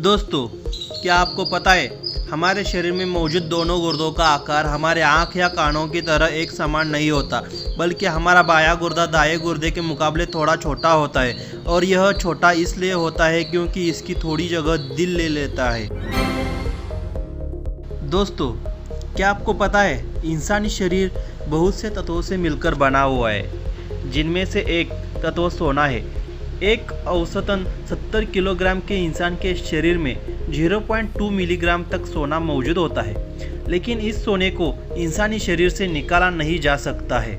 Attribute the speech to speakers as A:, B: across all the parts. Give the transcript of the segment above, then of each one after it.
A: दोस्तों, क्या आपको पता है हमारे शरीर में मौजूद दोनों गुर्दों का आकार हमारे आँख या कानों की तरह एक समान नहीं होता, बल्कि हमारा बायां गुर्दा दाएं गुर्दे के मुकाबले थोड़ा छोटा होता है। और यह छोटा इसलिए होता है क्योंकि इसकी थोड़ी जगह दिल ले लेता है। दोस्तों, क्या आपको पता है इंसानी शरीर बहुत से तत्वों से मिलकर बना हुआ है, जिनमें से एक तत्व सोना है। एक औसतन 70 किलोग्राम के इंसान के शरीर में 0.2 मिलीग्राम तक सोना मौजूद होता है, लेकिन इस सोने को इंसानी शरीर से निकाला नहीं जा सकता है।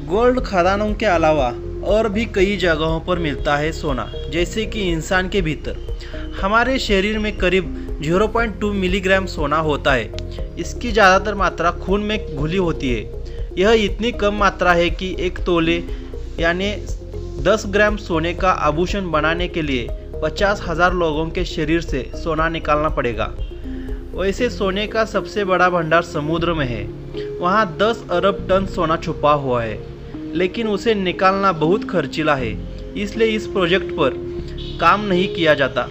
A: गोल्ड खदानों के अलावा और भी कई जगहों पर मिलता है सोना, जैसे कि इंसान के भीतर। हमारे शरीर में करीब 0.2 मिलीग्राम सोना होता है। इसकी ज़्यादातर मात्रा खून में घुली होती है। यह इतनी कम मात्रा है कि एक तोले यानी 10 ग्राम सोने का आभूषण बनाने के लिए 50,000 लोगों के शरीर से सोना निकालना पड़ेगा। वैसे सोने का सबसे बड़ा भंडार समुद्र में है। वहाँ 10 अरब टन सोना छुपा हुआ है, लेकिन उसे निकालना बहुत खर्चीला है, इसलिए इस प्रोजेक्ट पर काम नहीं किया जाता।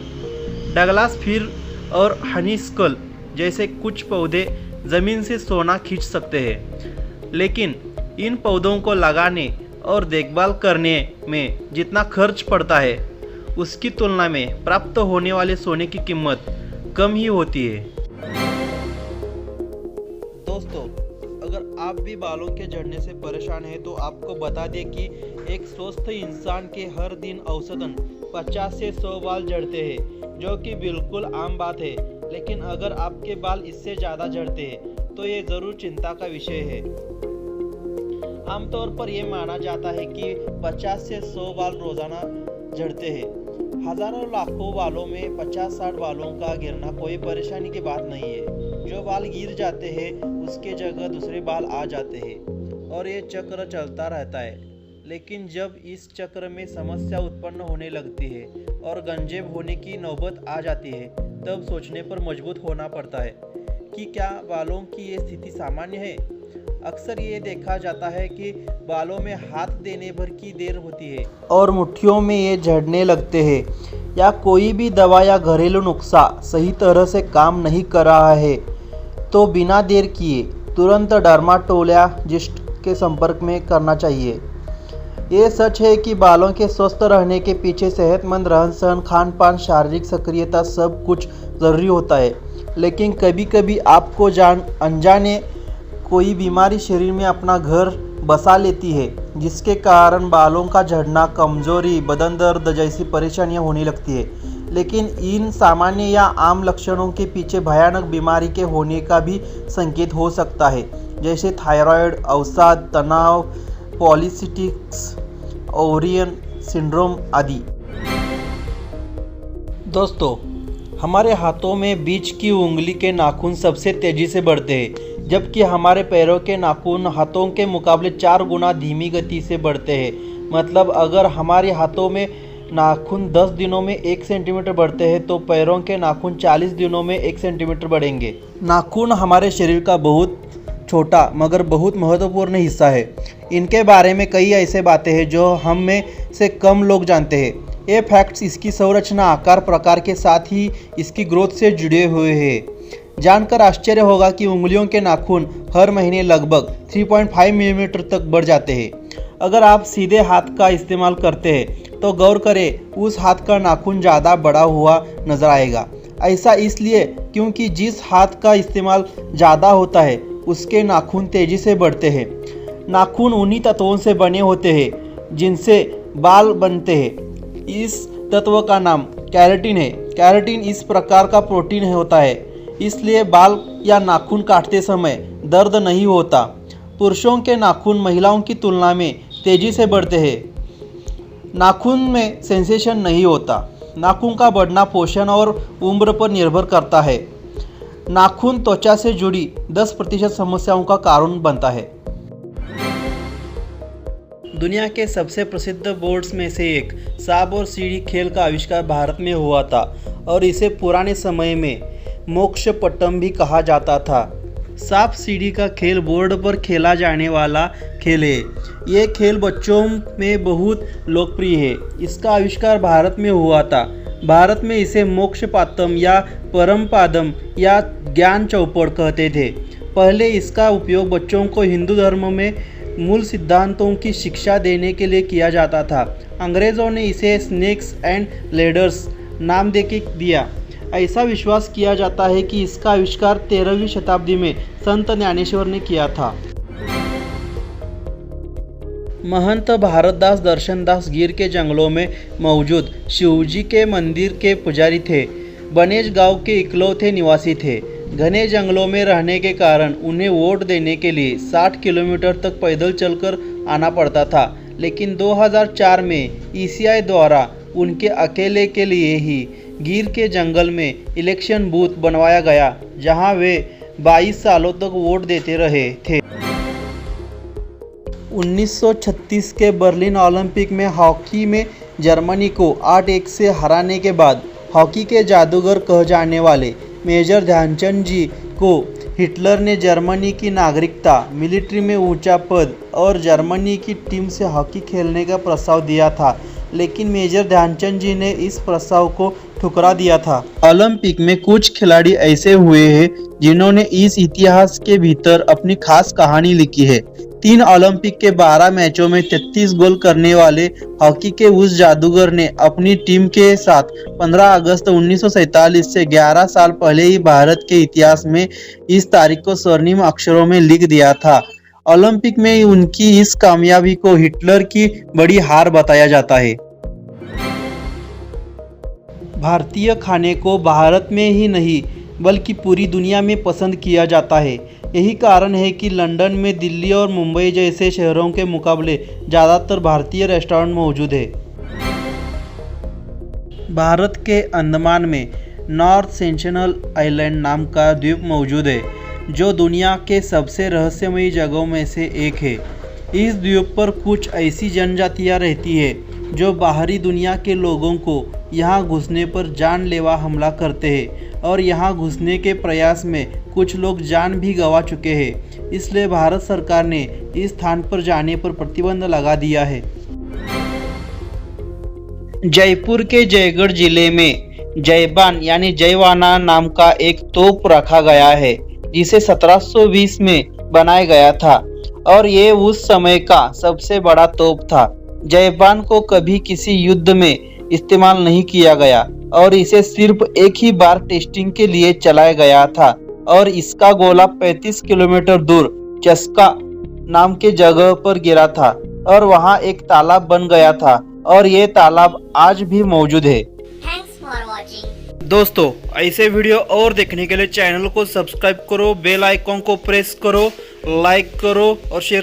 A: डगलास फिर और हनीस्कल जैसे कुछ पौधे ज़मीन से सोना खींच सकते हैं, लेकिन इन पौधों को लगाने और देखभाल करने में जितना खर्च पड़ता है, उसकी तुलना में प्राप्त होने वाले सोने की कीमत कम ही होती है। दोस्तों, अगर आप भी बालों के झड़ने से परेशान हैं तो आपको बता दें कि एक स्वस्थ इंसान के हर दिन औसतन 50 से 100 बाल झड़ते हैं, जो कि बिल्कुल आम बात है। लेकिन अगर आपके बाल इससे ज़्यादा झड़ते हैं तो ये ज़रूर चिंता का विषय है। आमतौर पर यह माना जाता है कि 50 से 100 बाल रोजाना झड़ते हैं। हजारों लाखों बालों में 50-60 बालों का गिरना कोई परेशानी की बात नहीं है। जो बाल गिर जाते हैं उसके जगह दूसरे बाल आ जाते हैं और ये चक्र चलता रहता है। लेकिन जब इस चक्र में समस्या उत्पन्न होने लगती है और गंजेब होने की नौबत आ जाती है, तब सोचने पर मजबूर होना पड़ता है कि क्या बालों की ये स्थिति सामान्य है। अक्सर ये देखा जाता है कि बालों में हाथ देने भर की देर होती है और मुट्ठियों में ये झड़ने लगते हैं, या कोई भी दवा या घरेलू नुस्खा सही तरह से काम नहीं कर रहा है, तो बिना देर किए तुरंत डर्माटोलॉजिस्ट के संपर्क में करना चाहिए। ये सच है कि बालों के स्वस्थ रहने के पीछे सेहतमंद रहन सहन, खान पान, शारीरिक सक्रियता सब कुछ ज़रूरी होता है, लेकिन कभी कभी आपको अनजाने कोई बीमारी शरीर में अपना घर बसा लेती है, जिसके कारण बालों का झड़ना, कमजोरी, बदन दर्द जैसी परेशानियां होने लगती है। लेकिन इन सामान्य या आम लक्षणों के पीछे भयानक बीमारी के होने का भी संकेत हो सकता है, जैसे थायराइड, अवसाद, तनाव, पॉलीसिस्टिक ओवरियन सिंड्रोम आदि। दोस्तों, हमारे हाथों में बीच की उंगली के नाखून सबसे तेजी से बढ़ते हैं, जबकि हमारे पैरों के नाखून हाथों के मुकाबले 4 गुना धीमी गति से बढ़ते हैं। मतलब अगर हमारे हाथों में नाखून 10 दिनों में 1 सेंटीमीटर बढ़ते हैं, तो पैरों के नाखून 40 दिनों में 1 सेंटीमीटर बढ़ेंगे। नाखून हमारे शरीर का बहुत छोटा मगर बहुत महत्वपूर्ण हिस्सा है। इनके बारे में कई ऐसे बातें हैं जो हम में से कम लोग जानते हैं। ये फैक्ट्स इसकी संरचना, आकार, प्रकार के साथ ही इसकी ग्रोथ से जुड़े हुए हैं। जानकर आश्चर्य होगा कि उंगलियों के नाखून हर महीने लगभग 3.5 मिलीमीटर तक बढ़ जाते हैं। अगर आप सीधे हाथ का इस्तेमाल करते हैं तो गौर करें, उस हाथ का नाखून ज़्यादा बड़ा हुआ नजर आएगा। ऐसा इसलिए क्योंकि जिस हाथ का इस्तेमाल ज़्यादा होता है उसके नाखून तेजी से बढ़ते हैं। नाखून उन्हीं तत्वों से बने होते हैं जिनसे बाल बनते हैं। इस तत्व का नाम केराटिन है। केराटिन इस प्रकार का प्रोटीन होता है, इसलिए बाल या नाखून काटते समय दर्द नहीं होता। पुरुषों के नाखून महिलाओं की तुलना में तेजी से बढ़ते हैं। नाखून में सेंसेशन नहीं होता। नाखून का बढ़ना पोषण और उम्र पर निर्भर करता है। नाखून त्वचा से जुड़ी 10% समस्याओं का कारण बनता है। दुनिया के सबसे प्रसिद्ध बोर्ड्स में से एक सांप और सीढ़ी खेल का आविष्कार भारत में हुआ था और इसे पुराने समय में मोक्षपट्टम भी कहा जाता था। सांप सीढ़ी का खेल बोर्ड पर खेला जाने वाला खेल है। ये खेल बच्चों में बहुत लोकप्रिय है। इसका आविष्कार भारत में हुआ था। भारत में इसे मोक्ष पातम या परम पादम या ज्ञान चौपड़ कहते थे। पहले इसका उपयोग बच्चों को हिंदू धर्म में मूल सिद्धांतों की शिक्षा देने के लिए किया जाता था। अंग्रेज़ों ने इसे स्नेक्स एंड लेडर्स नाम देकर दिया। ऐसा विश्वास किया जाता है कि इसका आविष्कार 13वीं शताब्दी में संत ज्ञानेश्वर ने किया था। महंत भारतदास दर्शनदास गिर के जंगलों में मौजूद शिवजी के मंदिर के पुजारी थे। बनेज गांव के इकलौते निवासी थे। घने जंगलों में रहने के कारण उन्हें वोट देने के लिए 60 किलोमीटर तक पैदल चलकर आना पड़ता था। लेकिन 2004 में ईसीआई द्वारा उनके अकेले के लिए ही गिर के जंगल में इलेक्शन बूथ बनवाया गया, जहां वे 22 सालों तक वोट देते रहे थे। 1936 के बर्लिन ओलंपिक में हॉकी में जर्मनी को 8-1 से हराने के बाद हॉकी के जादूगर कहे जाने वाले मेजर ध्यानचंद जी को हिटलर ने जर्मनी की नागरिकता, मिलिट्री में ऊंचा पद और जर्मनी की टीम से हॉकी खेलने का प्रस्ताव दिया था, लेकिन मेजर ध्यानचंद जी ने इस प्रस्ताव को ठुकरा दिया था। ओलंपिक में कुछ खिलाड़ी ऐसे हुए हैं जिन्होंने इस इतिहास के भीतर अपनी खास कहानी लिखी है। 3 ओलंपिक के 12 मैचों में 33 गोल करने वाले हॉकी के उस जादूगर ने अपनी टीम के साथ 15 अगस्त 1947 से 11 साल पहले ही भारत के इतिहास में इस तारीख को स्वर्णिम अक्षरों में लिख दिया था। ओलंपिक में उनकी इस कामयाबी को हिटलर की बड़ी हार बताया जाता है। भारतीय खाने को भारत में ही नहीं बल्कि पूरी दुनिया में पसंद किया जाता है। यही कारण है कि लंदन में दिल्ली और मुंबई जैसे शहरों के मुकाबले ज़्यादातर भारतीय रेस्टोरेंट मौजूद है। भारत के अंडमान में नॉर्थ सेंटिनल आइलैंड नाम का द्वीप मौजूद है, जो दुनिया के सबसे रहस्यमयी जगहों में से एक है। इस द्वीप पर कुछ ऐसी जनजातियां रहती है जो बाहरी दुनिया के लोगों को यहाँ घुसने पर जानलेवा हमला करते हैं, और यहाँ घुसने के प्रयास में कुछ लोग जान भी गंवा चुके हैं। इसलिए भारत सरकार ने इस स्थान पर जाने पर प्रतिबंध लगा दिया है। जयपुर के जयगढ़ जिले में जयबान यानी जयवाना नाम का एक तोप रखा गया है, जिसे 1720 में बनाया गया था और ये उस समय का सबसे बड़ा तोप था। जयबान को कभी किसी युद्ध में इस्तेमाल नहीं किया गया और इसे सिर्फ एक ही बार टेस्टिंग के लिए चलाया गया था, और इसका गोला 35 किलोमीटर दूर चस्का नाम के जगह पर गिरा था और वहां एक तालाब बन गया था, और ये तालाब आज भी मौजूद है। दोस्तों, ऐसे वीडियो और देखने के लिए चैनल को सब्सक्राइब करो, बेल आइकॉन को प्रेस करो, लाइक करो और शेयर करो।